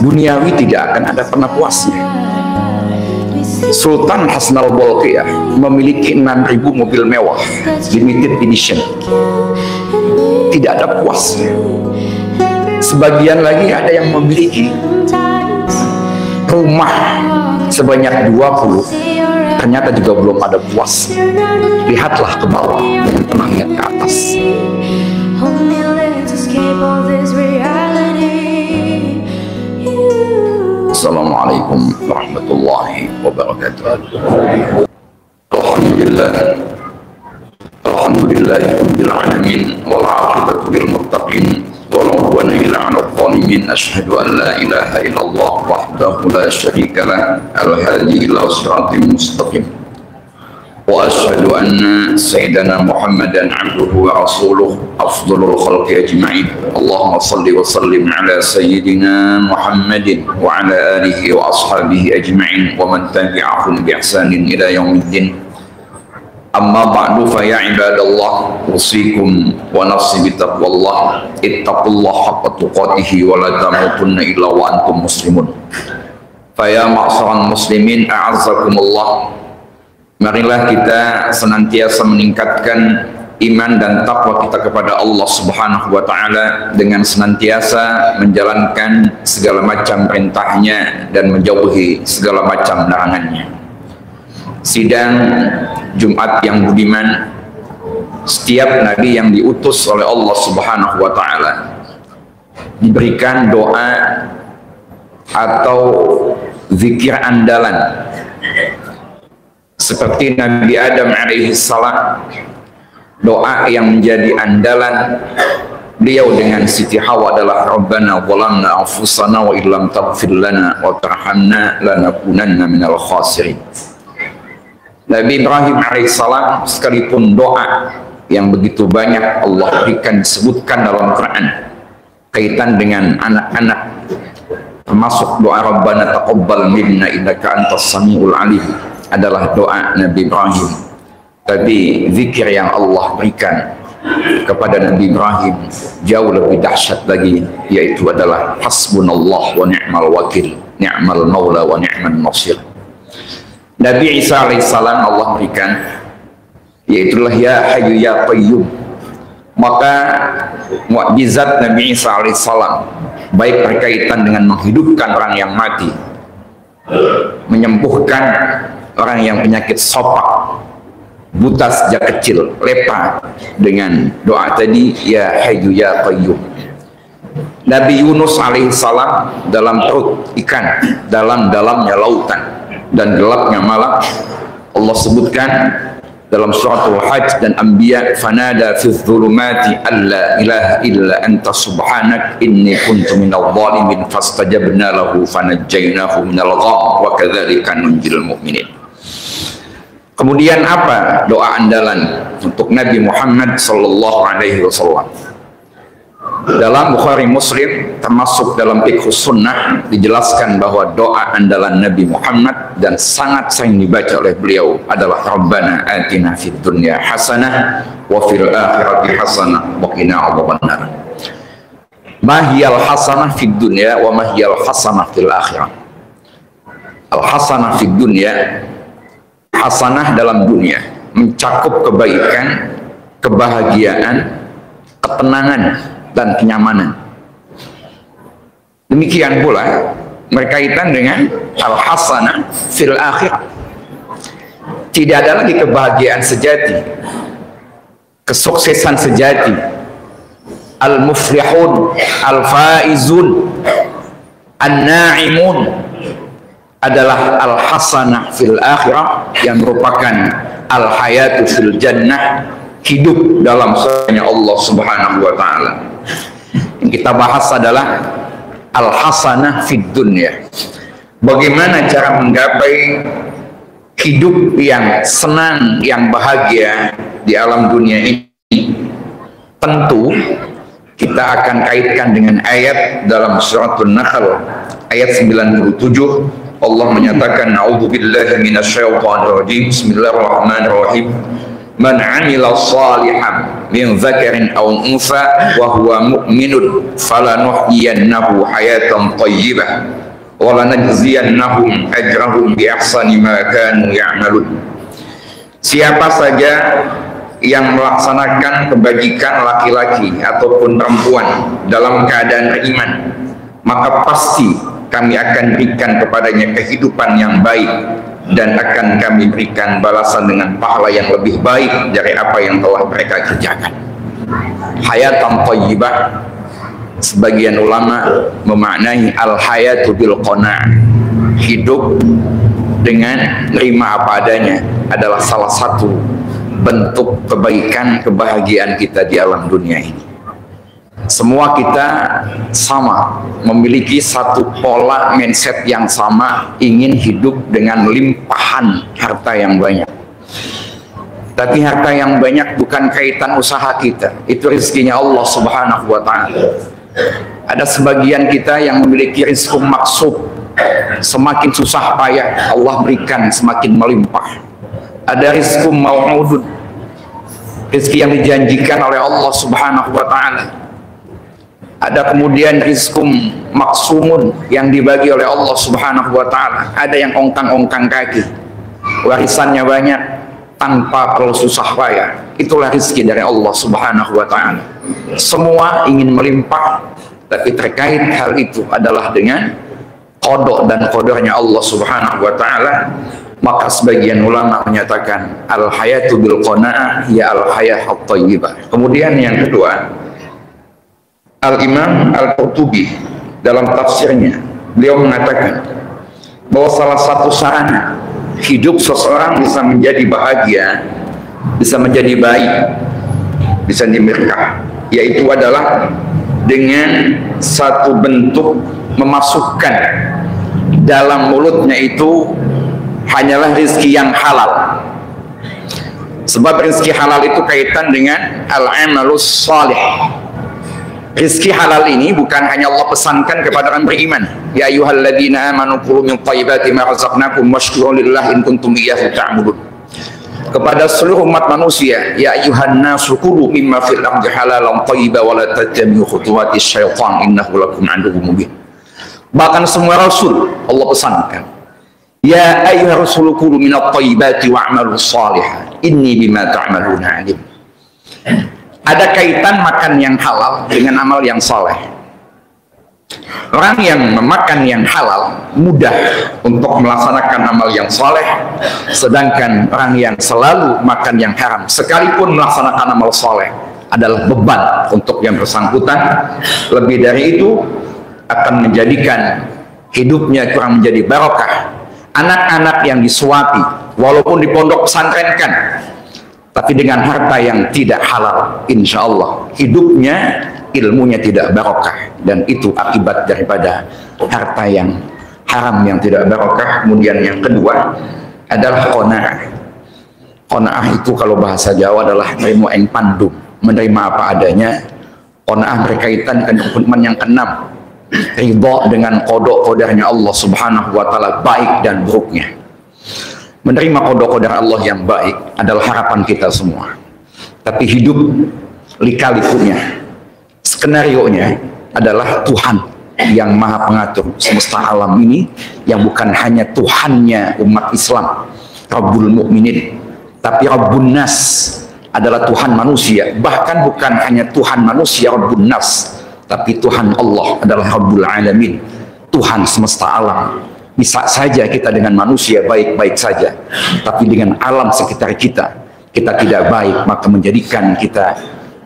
Duniawi tidak akan ada pernah puasnya. Sultan Hasan al-Bolkiah memiliki 6.000 mobil mewah, limited edition. Tidak ada puasnya. Sebagian lagi ada yang memiliki rumah sebanyak 20, ternyata juga belum ada puas. Lihatlah ke bawah, jangan pernah lihat ke atas. Assalamualaikum warahmatullahi wabarakatuh. Alhamdulillahirabbil alamin wal 'aqibatu lil muttaqin wa la udwana illa 'alal zalimin. Asyhadu an la ilaha illallah wahdahu la syarika lah al-hadi ila siratal mustaqim. Wa asyhadu anna sayyidana Muhammadan 'abduhu wa rasuluh afdhalul khalqi ajma'in. Allahumma shalli wa sallim ala sayyidina Muhammadin wa ala alihi wa ashabihi ajma'in wa man tabi'ahum bi ihsanin ila yaumiddin. Amma ba'du fa ya ibadallah, usikum wa nafsi bi taqwallah. Ittaqullaha haqqa tuqatih wa la tamutunna illa wa antum muslimun. Fa ya ma'syaral muslimin a'azzakumullah. Marilah kita senantiasa meningkatkan iman dan takwa kita kepada Allah Subhanahu wa Ta'ala dengan senantiasa menjalankan segala macam perintahnya dan menjauhi segala macam larangannya. Sidang Jumat yang budiman, setiap nabi yang diutus oleh Allah Subhanahu wa Ta'ala diberikan doa atau zikir andalan. Seperti Nabi Adam alaihi salam, doa yang menjadi andalan beliau dengan Siti Hawa adalah Rabbana zalamna anfusana wa illam taghfir lana wa tarhamna lanakunanna minal khasirin. Nabi Ibrahim alaihi salam sekalipun doa yang begitu banyak Allah berikan disebutkan dalam Quran kaitan dengan anak-anak, termasuk doa Rabbana taqabbal minna innaka antas samiul alim adalah doa Nabi Ibrahim. Tapi zikir yang Allah berikan kepada Nabi Ibrahim jauh lebih dahsyat lagi, yaitu adalah hasbunallah wa ni'mal wakil, ni'mal maula wa ni'man nasir. Nabi Isa alaihissalam Allah berikan, yaitulah ya hayyu ya qayyum. Maka mukjizat Nabi Isa alaihissalam baik berkaitan dengan menghidupkan orang yang mati, menyembuhkan orang yang penyakit sopak, buta sejak kecil, lepa dengan doa tadi ya hayyu ya qayyum. Nabi Yunus alaihissalam dalam perut ikan, dalam-dalamnya lautan dan gelapnya malam, Allah sebutkan dalam suratul Hajj dan Anbiya, fanada fi dzulumati alla ilaha illa anta subhanak inni kuntu minadh dhalimin fastajabna lahu fanajjaynahu minal gham wa kadzalika nunjil mu'minin. Kemudian apa doa andalan untuk Nabi Muhammad sallallahu alaihi wasallam? Dalam Bukhari Muslim termasuk dalam Fiqhus Sunnah dijelaskan bahwa doa andalan Nabi Muhammad dan sangat sering dibaca oleh beliau adalah Rabbana atina fid dunya hasanah wa fil akhirati hasanah wa qina adzabannar. Ma hiyal hasanah fid dunya wa ma hiyal hasanah fil akhirah. Al hasanah fid dunya, hasanah dalam dunia mencakup kebaikan, kebahagiaan, ketenangan dan kenyamanan. Demikian pula berkaitan dengan al-hasanah fil akhirah. Tidak ada lagi kebahagiaan sejati, kesuksesan sejati. Al-muflihun, al-faizun, an-na'imun adalah al-hasanah fil akhirah yang merupakan al-hayatu fil jannah, hidup dalam surganya Allah Subhanahu wa Ta'ala. Yang kita bahas adalah al-hasanah fid dunya. Bagaimana cara menggapai hidup yang senang, yang bahagia di alam dunia ini? Tentu kita akan kaitkan dengan ayat dalam suratul Nahl ayat 97. Allah menyatakan a'udzubillahi minasyaitonir rajim. Bismillahirrahmanirrahim. man 'amila shalihan min dzakarin aw untha wa huwa mu'minun falanuhyiyannahu hayatan thayyibah wa lanajziyannahum ajrahum bi ahsani ma kanu ya'malun. Siapa saja yang melaksanakan kebajikan laki-laki ataupun perempuan dalam keadaan beriman, maka pasti kami akan berikan kepadanya kehidupan yang baik dan akan kami berikan balasan dengan pahala yang lebih baik dari apa yang telah mereka kerjakan. Hayatan thayyibah, sebagian ulama memaknai al-hayatu bil qana', hidup dengan nerima apa adanya adalah salah satu bentuk kebaikan, kebahagiaan kita di alam dunia ini. Semua kita sama, memiliki satu pola mindset yang sama, ingin hidup dengan limpahan harta yang banyak. Tapi harta yang banyak bukan kaitan usaha kita, itu rezekinya Allah Subhanahu wa ta'ala. Ada sebagian kita yang memiliki rezeki maksud, semakin susah payah Allah berikan semakin melimpah. Ada rezeki mau'udun, rezeki yang dijanjikan oleh Allah Subhanahu wa ta'ala. Ada kemudian rizkum maksumun yang dibagi oleh Allah Subhanahu wa ta'ala. Ada yang ongkang-ongkang kaki, warisannya banyak tanpa perlu susah payah. Itulah rizki dari Allah Subhanahu wa ta'ala. Semua ingin melimpah, tapi terkait hal itu adalah dengan qada dan qadarnya Allah Subhanahu wa ta'ala. Maka sebagian ulama menyatakan al-hayatu bil qana'ah ya al-hayat at-thayyibah. Kemudian yang kedua, Al-Imam Al-Qurtubi dalam tafsirnya, beliau mengatakan bahwa salah satu sarana hidup seseorang bisa menjadi bahagia, bisa menjadi baik, bisa diberkah, yaitu adalah dengan satu bentuk memasukkan dalam mulutnya itu hanyalah rezeki yang halal. Sebab rezeki halal itu kaitan dengan al-amalus salih. Rizki halal ini bukan hanya Allah pesankan kepada orang beriman, ya ayyuhalladzina amanu kulu min thayyibati ma razaqnakum washkuru lillahi in kuntum iyyahu ta'budun. Kepada seluruh umat manusia, ya ayyuhan nasu kulu mimma fil ardi halalan thayyiban wa la tattabi'u khutuwati syaitan innahu lakum aduwwun mubin. Bahkan semua rasul Allah pesankan, ya ayyuhar rasul kulu minat thayyibati wa'malu shalihan inni bima ta'maluna alim. Ada kaitan makan yang halal dengan amal yang soleh. Orang yang memakan yang halal mudah untuk melaksanakan amal yang soleh, sedangkan orang yang selalu makan yang haram sekalipun melaksanakan amal soleh adalah beban untuk yang bersangkutan. Lebih dari itu akan menjadikan hidupnya kurang menjadi barokah. Anak-anak yang disuapi walaupun di pondok pesantrenkan, tapi dengan harta yang tidak halal, insya Allah hidupnya, ilmunya tidak barokah, dan itu akibat daripada harta yang haram yang tidak barokah. Kemudian yang kedua adalah qanaah. Qanaah itu kalau bahasa Jawa adalah menerima ing pandum, menerima apa adanya. Qanaah berkaitan dengan hukuman yang keenam, ridha dengan qada qadarnya Allah Subhanahu wa ta'ala, baik dan buruknya. Menerima qada-qadar Allah yang baik adalah harapan kita semua. Tapi hidup lika-likunya, skenarionya adalah Tuhan yang maha pengatur semesta alam ini, yang bukan hanya Tuhannya umat Islam, Rabbul Mukminin, tapi Rabbun Nas, adalah Tuhan manusia. Bahkan bukan hanya Tuhan manusia Rabbun Nas, tapi Tuhan Allah adalah Rabbul Alamin, Tuhan semesta alam. Bisa saja kita dengan manusia baik-baik saja, tapi dengan alam sekitar kita, kita tidak baik, maka menjadikan kita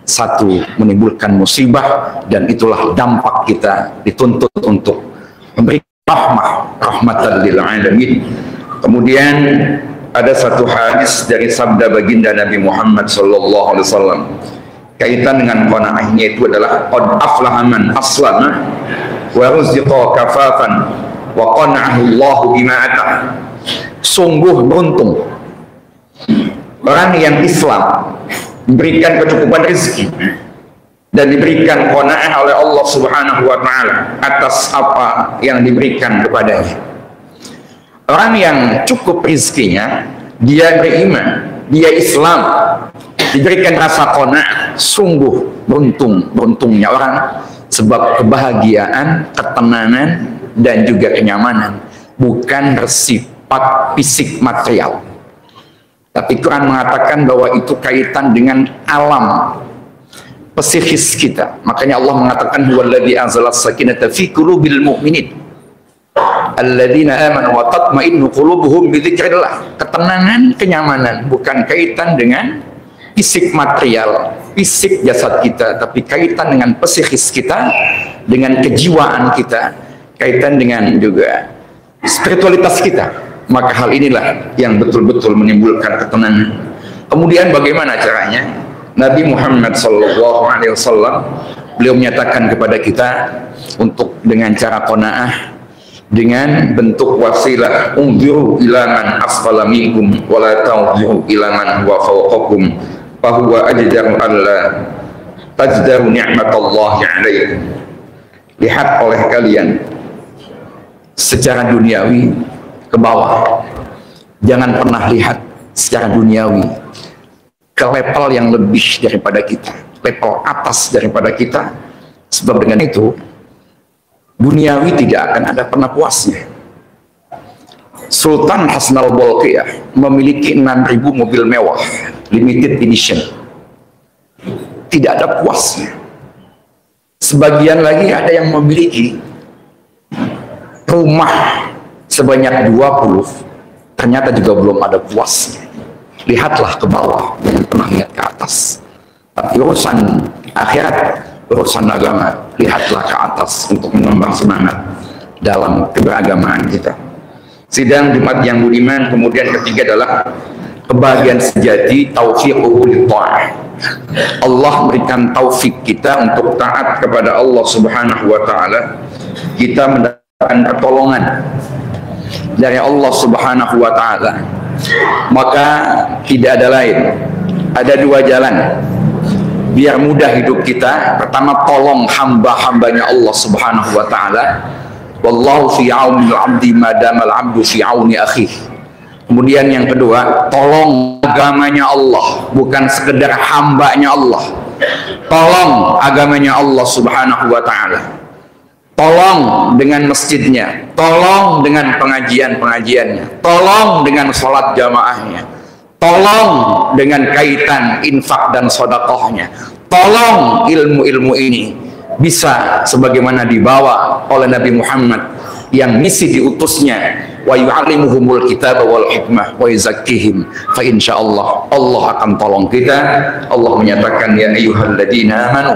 satu menimbulkan musibah, dan itulah dampak kita dituntut untuk memberi rahmatan lil alamin. Kemudian ada satu hadis dari sabda baginda Nabi Muhammad SAW kaitan dengan qanaahnya, itu adalah qad aflaha man aslama wa ruziqa kafafan wa qana'ahu Allahu bima atah. Sungguh beruntung orang yang Islam diberikan kecukupan rezeki dan diberikan qanaah oleh Allah Subhanahu wa ta'ala atas apa yang diberikan kepadanya. Orang yang cukup rezekinya, dia beriman, dia Islam, diberikan rasa qanaah, sungguh beruntungnya orang, sebab kebahagiaan, ketenangan dan juga kenyamanan bukan bersifat fisik material. Tapi Quran mengatakan bahwa itu kaitan dengan alam psikis kita. Makanya Allah mengatakan huwallazi anzala as-sakinata fi qulubil mu'minin alladzina amanu wa tatma'innu qulubuhum bi dzikrillah. Ketenangan, kenyamanan bukan kaitan dengan fisik material, fisik jasad kita, tapi kaitan dengan psikis kita, dengan kejiwaan kita, kaitan dengan juga spiritualitas kita. Maka hal inilah yang betul-betul menimbulkan ketenangan. Kemudian bagaimana caranya? Nabi Muhammad SAW, beliau menyatakan kepada kita untuk dengan cara qanaah, dengan bentuk wasilah, unziru ila man asfala minkum wa la tanziru ila man huwa fawqakum fa huwa ajdaru alla tajdaru ni'matallahi 'alaikum. Lihat oleh kalian secara duniawi ke bawah, jangan pernah lihat secara duniawi ke level yang lebih daripada kita, level atas daripada kita, sebab dengan itu duniawi tidak akan ada pernah puasnya. Sultan Hasnal Bolkiah memiliki 6.000 mobil mewah limited edition, tidak ada puasnya. Sebagian lagi ada yang memiliki rumah sebanyak 20, ternyata juga belum ada puasnya. Lihatlah ke bawah, jangan pernah lihat ke atas. Tapi urusan akhirat, urusan agama, lihatlah ke atas untuk mengembang semangat dalam keberagamaan kita. Sidang Jumat yang budiman. Kemudian ketiga adalah kebahagiaan sejati, taufiquhu lit-tha'ah. Allah berikan taufik kita untuk taat kepada Allah Subhanahu wa taala. Kita mendapatkan pertolongan dari Allah Subhanahu wa taala. Maka tidak ada lain, ada dua jalan biar mudah hidup kita. Pertama, tolong hamba-hambanya Allah Subhanahu wa taala. Wallahu fi aunil 'abdi madama al-'abdu fi auni akhi. Kemudian yang kedua, tolong agamanya Allah, bukan sekedar hambanya Allah. Tolong agamanya Allah Subhanahu wa taala. Tolong dengan masjidnya, tolong dengan pengajian-pengajiannya, tolong dengan sholat jamaahnya, tolong dengan kaitan infak dan sodakohnya, tolong ilmu-ilmu ini bisa sebagaimana dibawa oleh Nabi Muhammad yang misi diutusnya, wa yu'allimuhumul kitaba wal hikmah wa yuzakkihim, fa insyaallah Allah akan tolong kita. Allah menyatakan, ya ayyuhalladzina amanu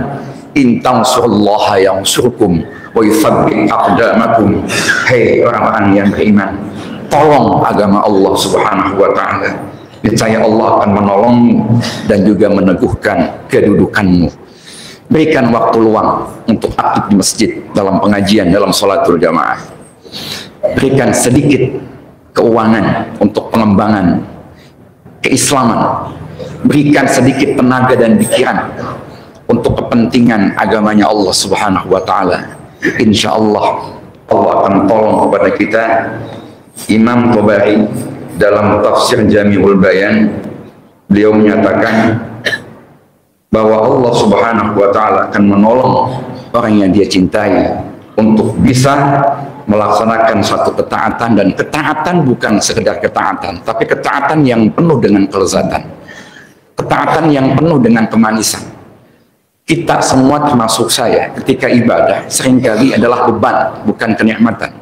in tansurullaha yansurkum wa yuthabbit aqdamakum. Hei orang-orang yang beriman, tolong agama Allah Subhanahu wa taala, niscaya Allah akan menolongmu dan juga meneguhkan kedudukanmu. Berikan waktu luang untuk aktif di masjid, dalam pengajian, dalam sholatul jamaah. Berikan sedikit keuangan untuk pengembangan keislaman. Berikan sedikit tenaga dan pikiran untuk kepentingan agamanya Allah Subhanahu wa taala. Insya Allah Allah akan tolong kepada kita. Imam Tabari dalam tafsir Jami'ul Bayan, beliau menyatakan bahwa Allah Subhanahu wa taala akan menolong orang yang dia cintai untuk bisa melaksanakan suatu ketaatan, dan ketaatan bukan sekedar ketaatan, tapi ketaatan yang penuh dengan kelezatan, ketaatan yang penuh dengan kemanisan. Kita semua termasuk saya, ketika ibadah seringkali adalah beban, bukan kenikmatan.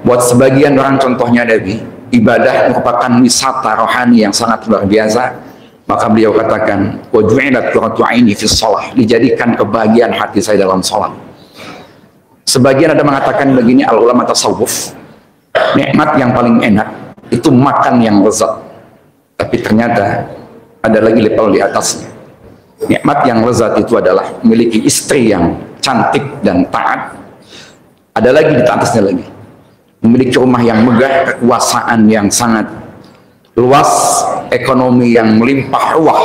Buat sebagian orang, contohnya Nabi, ibadah merupakan wisata rohani yang sangat luar biasa. Maka beliau katakan, wa ju'ilat qurratu 'aini fi shalah, dijadikan kebahagiaan hati saya dalam salat. Sebagian ada mengatakan begini, al ulama tasawuf, nikmat yang paling enak itu makan yang lezat. Tapi ternyata ada lagi level di atasnya. Nikmat yang lezat itu adalah memiliki istri yang cantik dan taat. Ada lagi di atasnya lagi, memiliki rumah yang megah, kekuasaan yang sangat luas, ekonomi yang melimpah ruah,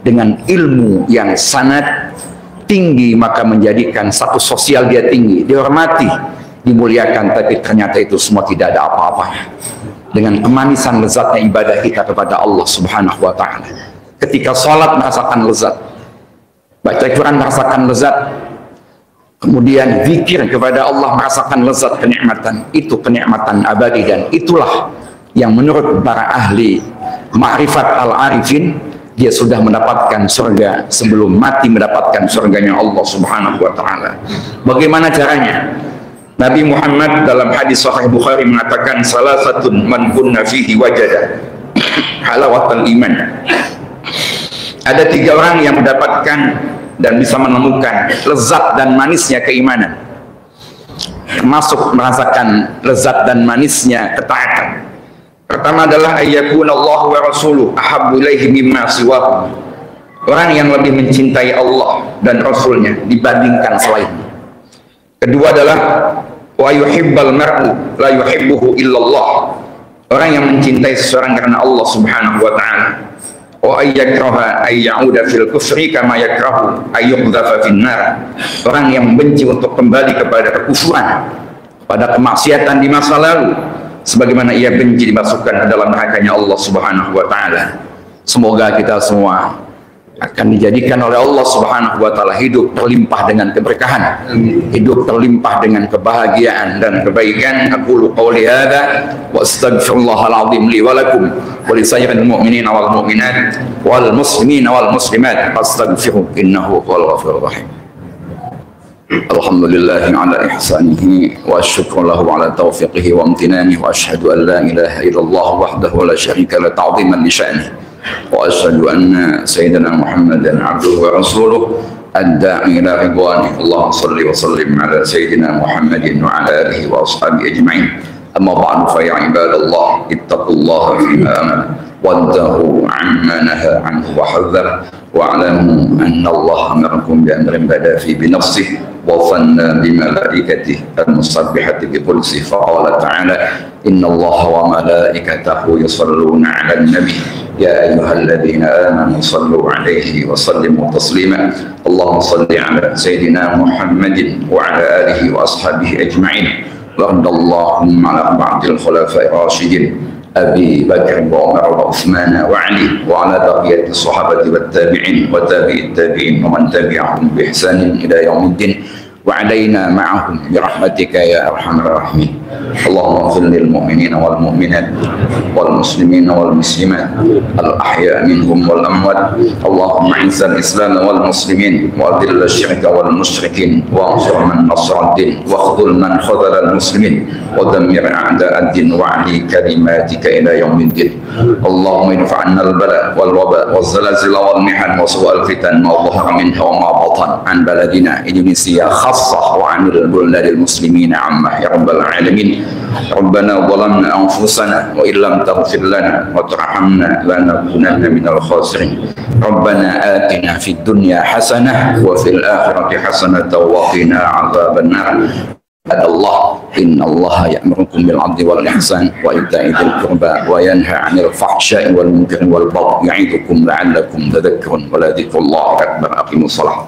dengan ilmu yang sangat tinggi, maka menjadikan status sosial dia tinggi, dihormati, dimuliakan. Tapi ternyata itu semua tidak ada apa-apanya dengan kemanisan lezatnya ibadah kita kepada Allah Subhanahu wa Ta'ala. Ketika sholat merasakan lezat, baca Quran merasakan lezat, kemudian zikir kepada Allah merasakan lezat kenikmatan. Itu kenikmatan abadi, dan itulah yang menurut para ahli ma'rifat al-arifin, dia sudah mendapatkan surga sebelum mati, mendapatkan surganya Allah Subhanahu wa Ta'ala. Bagaimana caranya? Nabi Muhammad dalam hadis Sahih Bukhari mengatakan, salasatun man kunna fihi wajada halawatul iman. Ada 3 orang yang mendapatkan dan bisa menemukan lezat dan manisnya keimanan, termasuk merasakan lezat dan manisnya ketaatan. Pertama adalah ayyakuna Allah wa rasuluh ahabbu ilaihi mimma siwahu. Orang yang lebih mencintai Allah dan Rasulnya dibandingkan selainnya. Kedua adalah wa yuhibbal mar'u la yuhibbuhu illallah. Orang yang mencintai seseorang karena Allah Subhanahu wa Ta'ala. Wa ayyakraha ayyauda fil kufri kama yakrahu ayyuqdhafa finnar. Orang yang membenci untuk kembali kepada kekufuran, pada kemaksiatan di masa lalu, sebagaimana ia benci dimasukkan ke dalam nerakanya Allah Subhanahu wa Ta'ala. Semoga kita semua akan dijadikan oleh Allah Subhanahu wa Ta'ala hidup terlimpah dengan keberkahan, hidup terlimpah dengan kebahagiaan dan kebaikan. Aqulu qawli hadza wa astaghfirullahal azim li wa lakum wa li sayyidil mu'minin wal mu'minat wal muslimin wal muslimat fastaghfiruhu innahu huwal ghafurur rahim. Alhamdulillahi ala ihsanihi wa syukru lahu ala taufiqihi wa amtinanihi wa ashhadu an la ilaha illallah wahdahu la syarika la ta'ziman li sya'nihi wa ashhadu anna sayyidina Muhammadan abduhu wa rasuluh ad-da'i ila ridwanihi. Allahumma salli wa sallim ala sayyidina Muhammadin wa ala alihi wa ashabihi ajma'in. Amma ba'du, fa ya ibadallah ittaqullaha fima amara وانتهوا عما نهى عنه وحذر واعلموا أن الله أمركم بأمر بدأ فيه بنفسه وثنى بملائكته المسبحة بقدسه فقال تعالى إن الله وملائكته يصلون على النبي يا أيها الذين آمنوا صلوا عليه وسلموا تسليما اللهم صل على سيدنا محمد وعلى آله وأصحابه أجمعين وارض اللهم على بعض الخلفاء الراشدين أبي بكر وعمر وعثمان وعلي وعلى بقية الصحابة والتابعين وتابعي التابعين ومن تبعهم بإحسان إلى يوم الدين وعلينا معهم برحمتك يا أرحم الراحمين. اللهم اغفر للمؤمنين والمؤمنات والمسلمين والمسلمات الأحياء منهم والأموات. اللهم أعز الإسلام والمسلمين وأذل الشرك والمشركين وانصر من نصر الدين واخذل من خذل المسلمين ودمر أعداء الدين وعلي كلماتك إلى يوم الدين. اللهم ادفع عنا البلاء والوباء والزلازل والمحن وسوء الفتن ما ظهر منها وما بطن عن بلدنا إندونيسيا خاصة وعن البلاد المسلمين عامة يا رب العالمين. ربنا ظلمنا أنفسنا وإن لم تغفر لنا وترحمنا لنكونن من الخاسرين. ربنا آتنا في الدنيا حسنة وفي الآخرة حسنة وقنا عذاب النار. الله إن الله يأمركم بالعدل والإحسان وإيتاء ذي القربى وينهى عن الفحشاء والمنكر والبغي يعظكم لعلكم تذكرون ولذكر الله أكبر. أقيموا الصلاة.